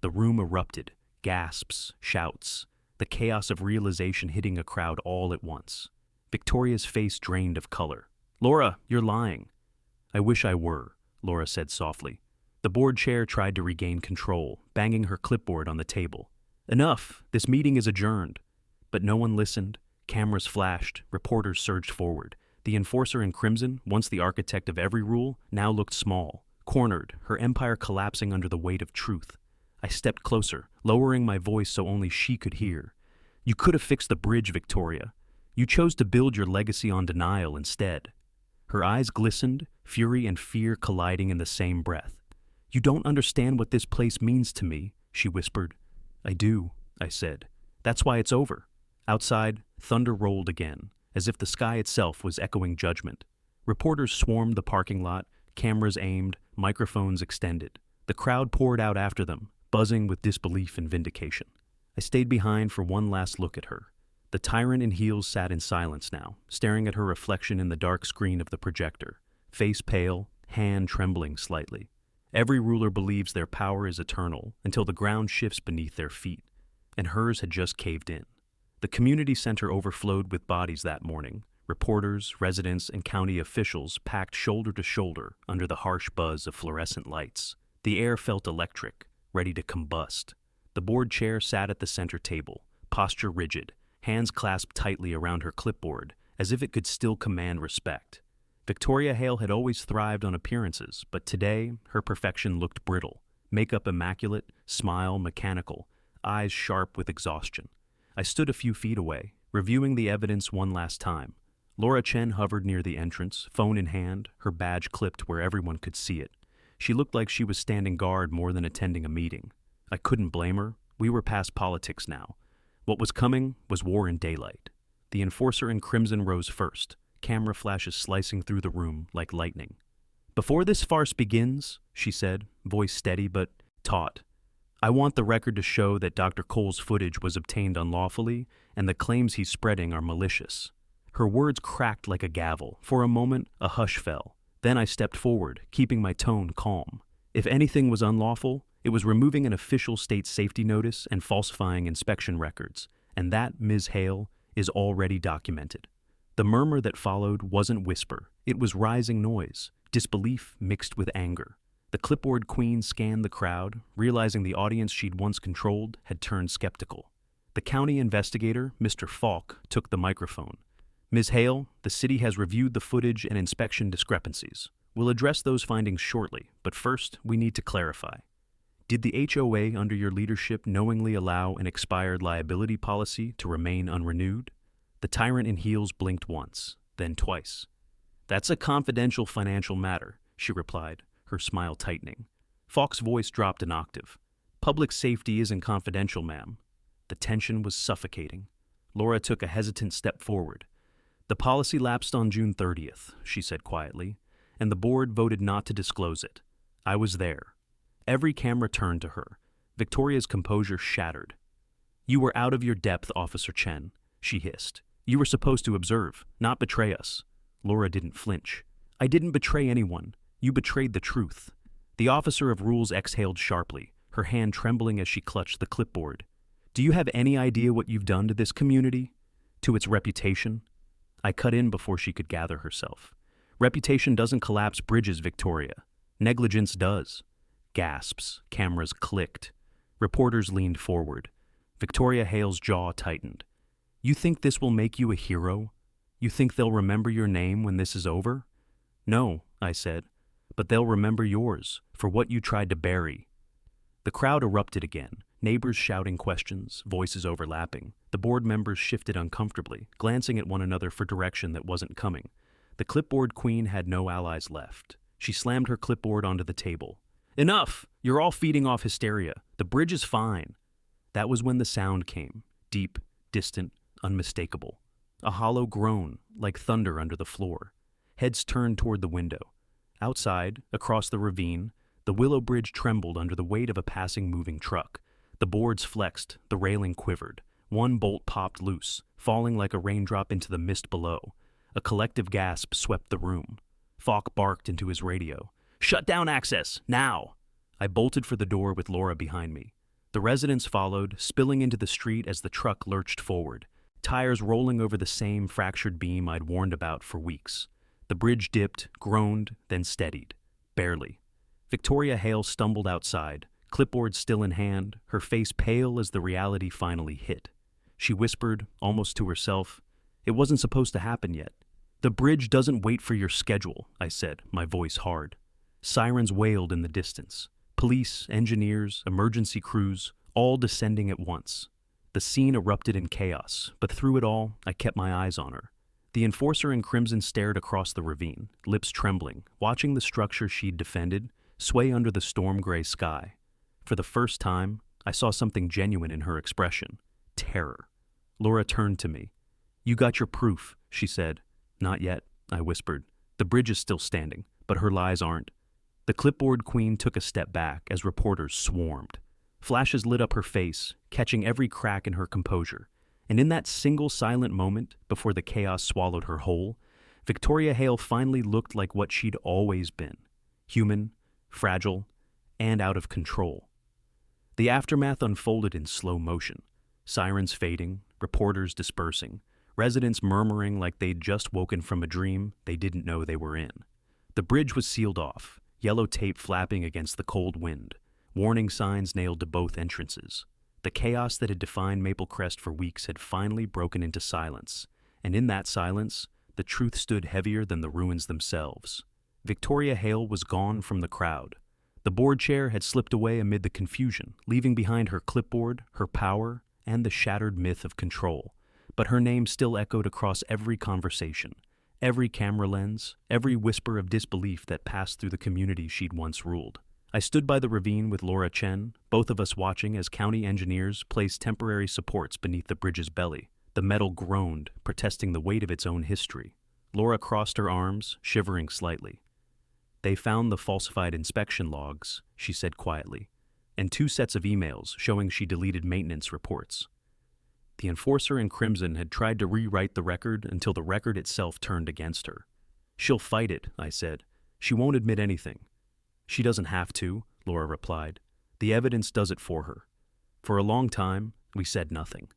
The room erupted, gasps, shouts, the chaos of realization hitting a crowd all at once. Victoria's face drained of color. "Laura, you're lying." "I wish I were," Laura said softly. The board chair tried to regain control, banging her clipboard on the table. "Enough! This meeting is adjourned." But no one listened. Cameras flashed, reporters surged forward. The enforcer in crimson, once the architect of every rule, now looked small, cornered, her empire collapsing under the weight of truth. I stepped closer, lowering my voice so only she could hear. "You could have fixed the bridge, Victoria. You chose to build your legacy on denial instead." Her eyes glistened, fury and fear colliding in the same breath. "You don't understand what this place means to me," she whispered. "I do," I said. "That's why it's over." Outside, thunder rolled again, as if the sky itself was echoing judgment. Reporters swarmed the parking lot, cameras aimed, microphones extended. The crowd poured out after them, buzzing with disbelief and vindication. I stayed behind for one last look at her. The tyrant in heels sat in silence now, staring at her reflection in the dark screen of the projector, face pale, hand trembling slightly. Every ruler believes their power is eternal until the ground shifts beneath their feet, and hers had just caved in. The community center overflowed with bodies that morning. Reporters, residents, and county officials packed shoulder to shoulder under the harsh buzz of fluorescent lights. The air felt electric, ready to combust. The board chair sat at the center table, posture rigid, hands clasped tightly around her clipboard, as if it could still command respect. Victoria Hale had always thrived on appearances, but today her perfection looked brittle, makeup immaculate, smile mechanical, eyes sharp with exhaustion. I stood a few feet away, reviewing the evidence one last time. Laura Chen hovered near the entrance, phone in hand, her badge clipped where everyone could see it. She looked like she was standing guard more than attending a meeting. I couldn't blame her. We were past politics now. What was coming was war in daylight. The enforcer in crimson rose first, camera flashes slicing through the room like lightning. "Before this farce begins," she said, voice steady but taut, "I want the record to show that Dr. Cole's footage was obtained unlawfully and the claims he's spreading are malicious." Her words cracked like a gavel. For a moment, a hush fell. Then I stepped forward, keeping my tone calm. If anything was unlawful, it was removing an official state safety notice and falsifying inspection records, and that, Ms. Hale, is already documented. The murmur that followed wasn't whisper. It was rising noise, disbelief mixed with anger. The clipboard queen scanned the crowd, realizing the audience she'd once controlled had turned skeptical. The county investigator, Mr. Falk, took the microphone. "Ms. Hale, the city has reviewed the footage and inspection discrepancies. We'll address those findings shortly, but first we need to clarify. Did the HOA under your leadership knowingly allow an expired liability policy to remain unrenewed?" The tyrant in heels blinked once, then twice. "That's a confidential financial matter," she replied, her smile tightening. Falk's voice dropped an octave. "Public safety isn't confidential, ma'am." The tension was suffocating. Laura took a hesitant step forward. "The policy lapsed on June 30th, she said quietly, and the board voted not to disclose it. I was there. Every camera turned to her. Victoria's composure shattered. "You were out of your depth, Officer Chen," she hissed. "You were supposed to observe, not betray us." Laura didn't flinch. "I didn't betray anyone. You betrayed the truth." The officer of rules exhaled sharply, her hand trembling as she clutched the clipboard. "Do you have any idea what you've done to this community? To its reputation?" I cut in before she could gather herself. "Reputation doesn't collapse bridges, Victoria. Negligence does." Gasps, cameras clicked. Reporters leaned forward. Victoria Hale's jaw tightened. "You think this will make you a hero? You think they'll remember your name when this is over?" "No," I said, "but they'll remember yours, for what you tried to bury." The crowd erupted again, neighbors shouting questions, voices overlapping. The board members shifted uncomfortably, glancing at one another for direction that wasn't coming. The clipboard queen had no allies left. She slammed her clipboard onto the table. "Enough! You're all feeding off hysteria. The bridge is fine." That was when the sound came, deep, distant, unmistakable. A hollow groan, like thunder under the floor. Heads turned toward the window. Outside, across the ravine, the willow bridge trembled under the weight of a passing moving truck. The boards flexed, the railing quivered. One bolt popped loose, falling like a raindrop into the mist below. A collective gasp swept the room. Falk barked into his radio. "Shut down access, now!" I bolted for the door with Laura behind me. The residents followed, spilling into the street as the truck lurched forward, tires rolling over the same fractured beam I'd warned about for weeks. The bridge dipped, groaned, then steadied. Barely. Victoria Hale stumbled outside, clipboard still in hand, her face pale as the reality finally hit. She whispered, almost to herself, "It wasn't supposed to happen yet." "The bridge doesn't wait for your schedule," I said, my voice hard. Sirens wailed in the distance. Police, engineers, emergency crews, all descending at once. The scene erupted in chaos, but through it all, I kept my eyes on her. The enforcer in crimson stared across the ravine, lips trembling, watching the structure she'd defended sway under the storm-gray sky. For the first time, I saw something genuine in her expression. Terror. Laura turned to me. "You got your proof," she said. "Not yet," I whispered. "The bridge is still standing, but her lies aren't." The clipboard queen took a step back as reporters swarmed. Flashes lit up her face, catching every crack in her composure. And in that single silent moment, before the chaos swallowed her whole, Victoria Hale finally looked like what she'd always been. Human, fragile, and out of control. The aftermath unfolded in slow motion. Sirens fading, reporters dispersing, residents murmuring like they'd just woken from a dream they didn't know they were in. The bridge was sealed off, yellow tape flapping against the cold wind, warning signs nailed to both entrances. The chaos that had defined Maple Crest for weeks had finally broken into silence, and in that silence, the truth stood heavier than the ruins themselves. Victoria Hale was gone from the crowd. The board chair had slipped away amid the confusion, leaving behind her clipboard, her power, and the shattered myth of control. But her name still echoed across every conversation, every camera lens, every whisper of disbelief that passed through the community she'd once ruled. I stood by the ravine with Laura Chen, both of us watching as county engineers placed temporary supports beneath the bridge's belly. The metal groaned, protesting the weight of its own history. Laura crossed her arms, shivering slightly. "They found the falsified inspection logs," she said quietly, and 2 sets of emails showing she deleted maintenance reports. The enforcer in crimson had tried to rewrite the record until the record itself turned against her. "She'll fight it," I said. "She won't admit anything." "She doesn't have to," Laura replied. "The evidence does it for her." For a long time, we said nothing.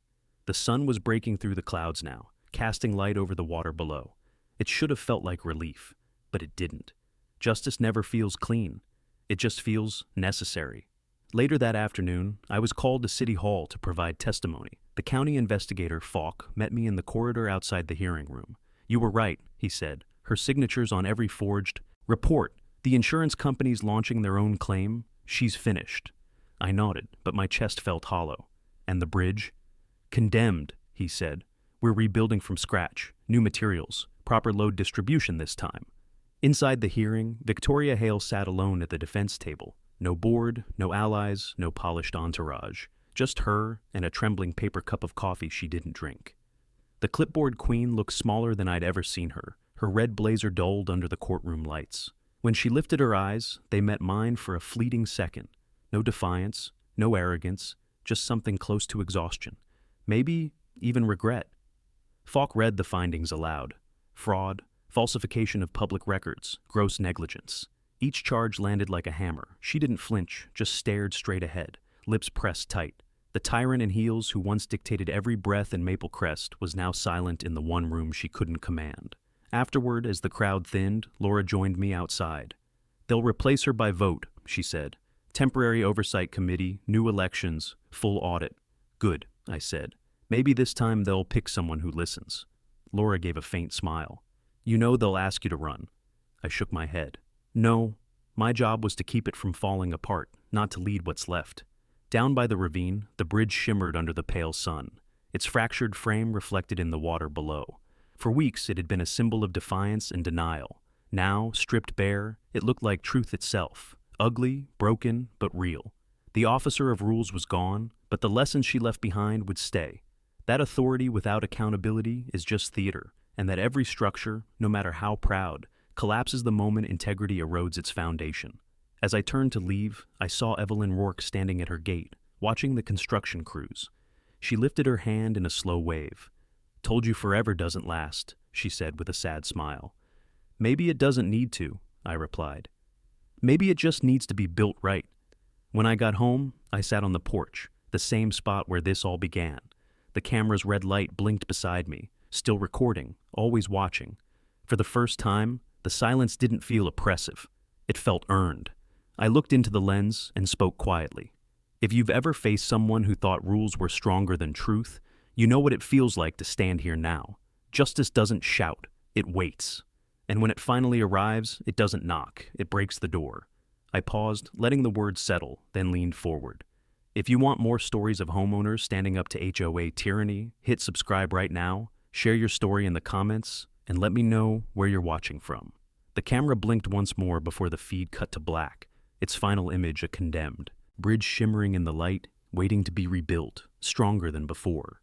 The sun was breaking through the clouds now, casting light over the water below. It should have felt like relief, but it didn't. Justice never feels clean. It just feels necessary. Later that afternoon, I was called to City Hall to provide testimony. The county investigator, Falk, met me in the corridor outside the hearing room. "You were right," he said. "Her signature's on every forged report. The insurance company's launching their own claim. She's finished." I nodded, but my chest felt hollow. "And the bridge?" "Condemned," he said. "We're rebuilding from scratch. New materials. Proper load distribution this time." Inside the hearing, Victoria Hale sat alone at the defense table. No board, no allies, no polished entourage. Just her and a trembling paper cup of coffee she didn't drink. The clipboard queen looked smaller than I'd ever seen her. Her red blazer dulled under the courtroom lights. When she lifted her eyes, they met mine for a fleeting second. No defiance, no arrogance, just something close to exhaustion. Maybe even regret. Falk read the findings aloud. Fraud, falsification of public records, gross negligence. Each charge landed like a hammer. She didn't flinch, just stared straight ahead, lips pressed tight. The tyrant in heels who once dictated every breath in Maple Crest was now silent in the one room she couldn't command. Afterward, as the crowd thinned, Laura joined me outside. "They'll replace her by vote," she said. "Temporary oversight committee, new elections, full audit." "Good," I said. "Maybe this time they'll pick someone who listens." Laura gave a faint smile. "You know they'll ask you to run." I shook my head. "No, my job was to keep it from falling apart, not to lead what's left." Down by the ravine, the bridge shimmered under the pale sun, its fractured frame reflected in the water below. For weeks it had been a symbol of defiance and denial. Now, stripped bare, it looked like truth itself. Ugly, broken, but real. The officer of rules was gone, but the lessons she left behind would stay. That authority without accountability is just theater, and that every structure, no matter how proud, collapses the moment integrity erodes its foundation. As I turned to leave, I saw Evelyn Rourke standing at her gate, watching the construction crews. She lifted her hand in a slow wave. "Told you forever doesn't last," she said with a sad smile. "Maybe it doesn't need to," I replied. "Maybe it just needs to be built right." When I got home, I sat on the porch, the same spot where this all began. The camera's red light blinked beside me, still recording, always watching. For the first time, the silence didn't feel oppressive. It felt earned. I looked into the lens and spoke quietly. If you've ever faced someone who thought rules were stronger than truth, you know what it feels like to stand here now. Justice doesn't shout, it waits. And when it finally arrives, it doesn't knock, it breaks the door. I paused, letting the words settle, then leaned forward. If you want more stories of homeowners standing up to HOA tyranny, hit subscribe right now, share your story in the comments, and let me know where you're watching from. The camera blinked once more before the feed cut to black, its final image a condemned. Bridge shimmering in the light, waiting to be rebuilt, stronger than before.